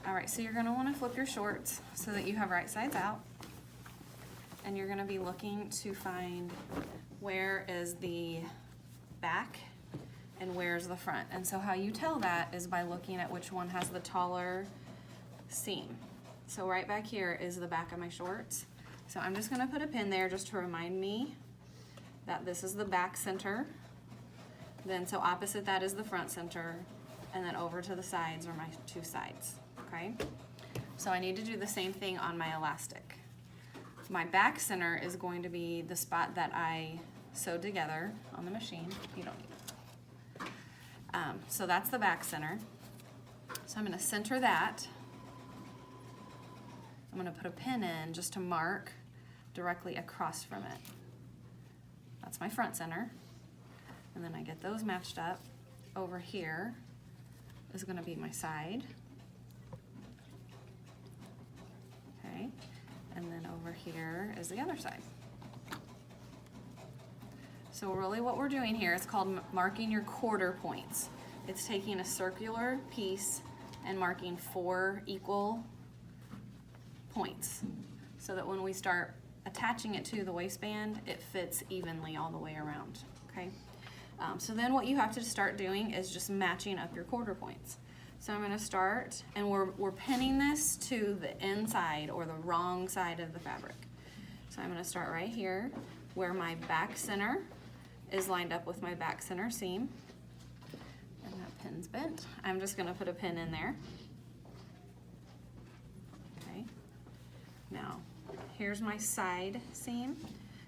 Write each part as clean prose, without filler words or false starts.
All right, so you're gonna wanna flip your shorts so that you have right sides out. And you're gonna be looking to find where is the back and where's the front. And so how you tell that is by looking at which one has the taller seam. So right back here is the back of my shorts. So I'm just gonna put a pin there just to remind me that this is the back center. Then so opposite that is the front center, and then over to the sides are my two sides, okay? So I need to do the same thing on my elastic. My back center is going to be the spot that I sewed together on the machine. You don't need it. So that's the back center. So I'm gonna center that. I'm gonna put a pin in just to mark directly across from it. That's my front center. And then I get those matched up. Over here is gonna be my side. Okay, and then over here is the other side. So really what we're doing here is called marking your quarter points. It's taking a circular piece and marking 4 equal points so that when we start attaching it to the waistband, it fits evenly all the way around, okay? So then what you have to start doing is just matching up your quarter points. So I'm gonna start, and we're pinning this to the inside or the wrong side of the fabric. So I'm gonna start right here where my back center is lined up with my back center seam. And that pin's bent. I'm just gonna put a pin in there. Okay. Now, here's my side seam.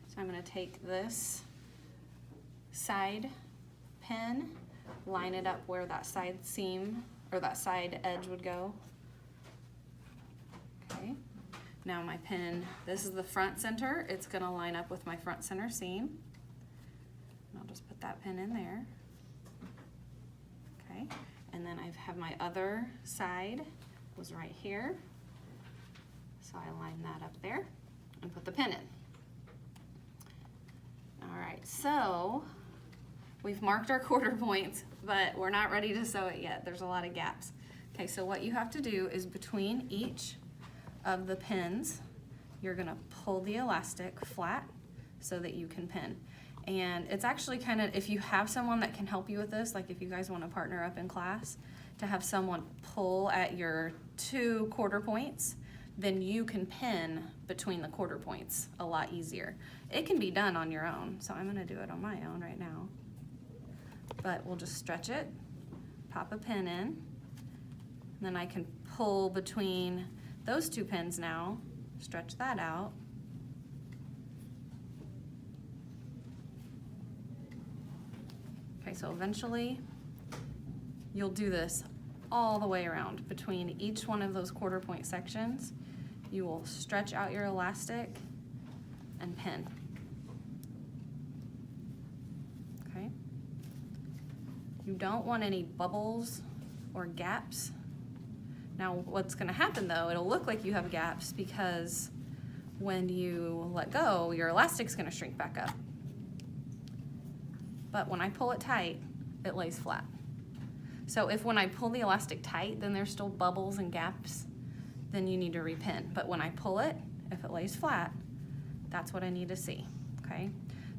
So I'm gonna take this side pin, line it up where that side seam or that side edge would go. Okay. Now my pin, this is the front center. It's gonna line up with my front center seam. And I'll just put that pin in there. Okay. And then I have my other side was right here. So I line that up there and put the pin in. All right, so we've marked our quarter points, but we're not ready to sew it yet. There's a lot of gaps. Okay, so what you have to do is between each of the pins, you're gonna pull the elastic flat so that you can pin. And it's actually kind of, if you have someone that can help you with this, like if you guys wanna partner up in class, to have someone pull at your 2 quarter points, then you can pin between the quarter points a lot easier. It can be done on your own, so I'm gonna do it on my own right now. But we'll just stretch it, pop a pin in, and then I can pull between those 2 pins now, stretch that out. Okay, so eventually you'll do this all the way around. Between each one of those quarter point sections, you will stretch out your elastic and pin. Okay? You don't want any bubbles or gaps. Now what's gonna happen though, it'll look like you have gaps because when you let go, your elastic's gonna shrink back up. But when I pull it tight, it lays flat. So if when I pull the elastic tight, then there's still bubbles and gaps, then you need to repin. But when I pull it, if it lays flat, that's what I need to see, okay?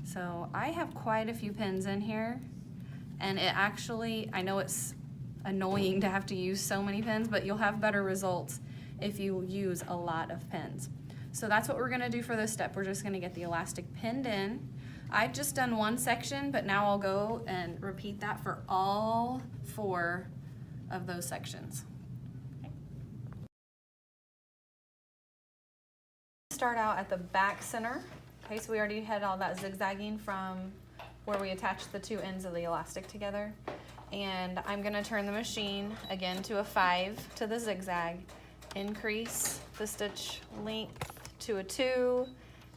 So I have quite a few pins in here, and it actually, I know it's annoying to have to use so many pins, but you'll have better results if you use a lot of pins. So that's what we're gonna do for this step. We're just gonna get the elastic pinned in. I've just done one section, but now I'll go and repeat that for all 4 of those sections. Okay. Start out at the back center. Okay, so we already had all that zigzagging from where we attached the 2 ends of the elastic together. And I'm gonna turn the machine again to a 5 to the zigzag, increase the stitch length to a 2,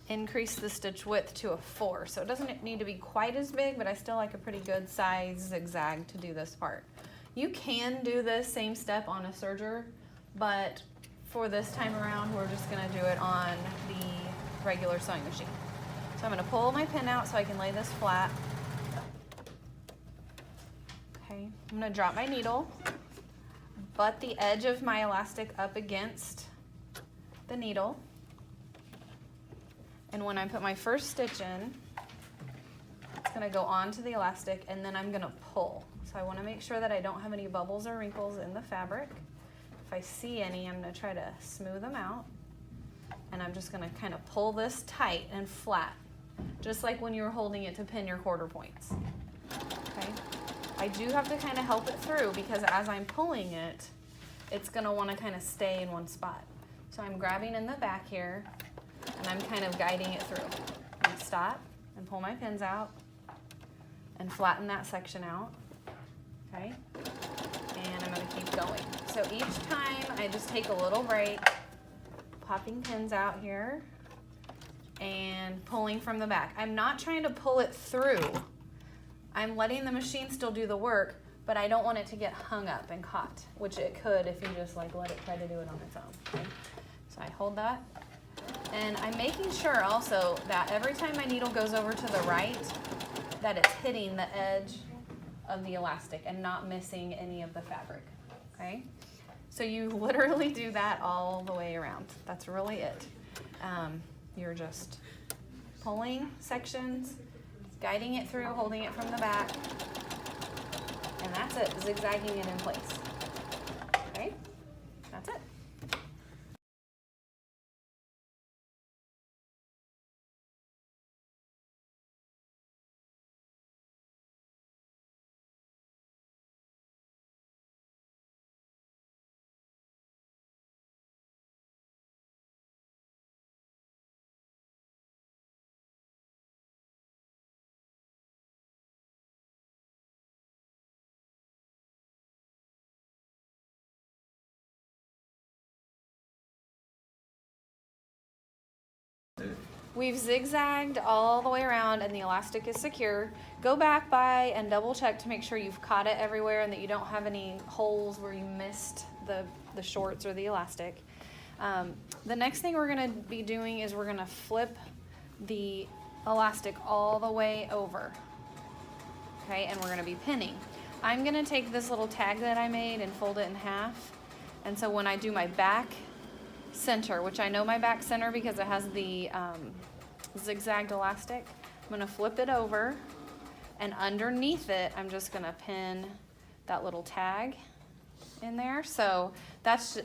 increase the stitch width to a 4. So it doesn't need to be quite as big, but I still like a pretty good size zigzag to do this part. You can do this same step on a serger, but for this time around, we're just gonna do it on the regular sewing machine. So I'm gonna pull my pin out so I can lay this flat. Okay, I'm gonna drop my needle, butt the edge of my elastic up against the needle. And when I put my first stitch in, it's gonna go onto the elastic and then I'm gonna pull. So I wanna make sure that I don't have any bubbles or wrinkles in the fabric. If I see any, I'm gonna try to smooth them out. And I'm just gonna kind of pull this tight and flat, just like when you were holding it to pin your quarter points, okay? I do have to kind of help it through because as I'm pulling it, it's gonna wanna kind of stay in one spot. So I'm grabbing in the back here and I'm kind of guiding it through. And stop and pull my pins out and flatten that section out, okay? And I'm gonna keep going. So each time I just take a little break, popping pins out here and pulling from the back. I'm not trying to pull it through. I'm letting the machine still do the work, but I don't want it to get hung up and caught, which it could if you just like let it try to do it on its own. Okay? So I hold that. And I'm making sure also that every time my needle goes over to the right, that it's hitting the edge of the elastic and not missing any of the fabric, okay? So you literally do that all the way around. That's really it. You're just pulling sections, guiding it through, holding it from the back, and that's it, zigzagging it in place, okay? That's it. We've zigzagged all the way around and the elastic is secure. Go back by and double check to make sure you've caught it everywhere and that you don't have any holes where you missed the shorts or the elastic. The next thing we're gonna be doing is we're gonna flip the elastic all the way over, okay? And we're gonna be pinning. I'm gonna take this little tag that I made and fold it in half. And so when I do my back center, which I know my back center because it has the zigzagged elastic, I'm gonna flip it over and underneath it, I'm just gonna pin that little tag in there. So that's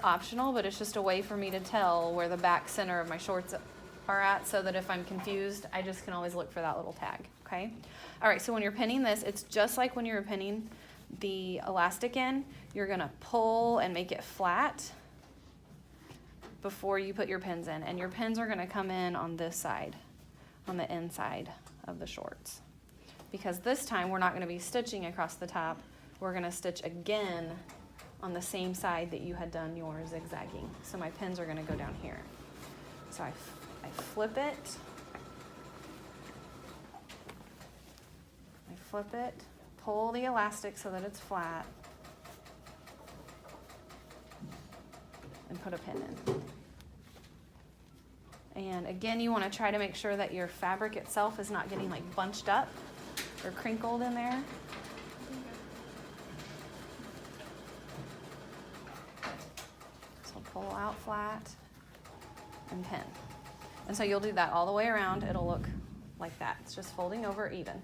optional, but it's just a way for me to tell where the back center of my shorts are at so that if I'm confused, I just can always look for that little tag, okay? All right, so when you're pinning this, it's just like when you were pinning the elastic in, you're gonna pull and make it flat before you put your pins in, and your pins are gonna come in on this side, on the inside of the shorts. Because this time we're not gonna be stitching across the top, we're gonna stitch again on the same side that you had done your zigzagging. So my pins are gonna go down here. So I flip it, pull the elastic so that it's flat, and put a pin in. And again, you want to try to make sure that your fabric itself is not getting like bunched up or crinkled in there. So pull out flat and pin. And so you'll do that all the way around. It'll look like that. It's just folding over even.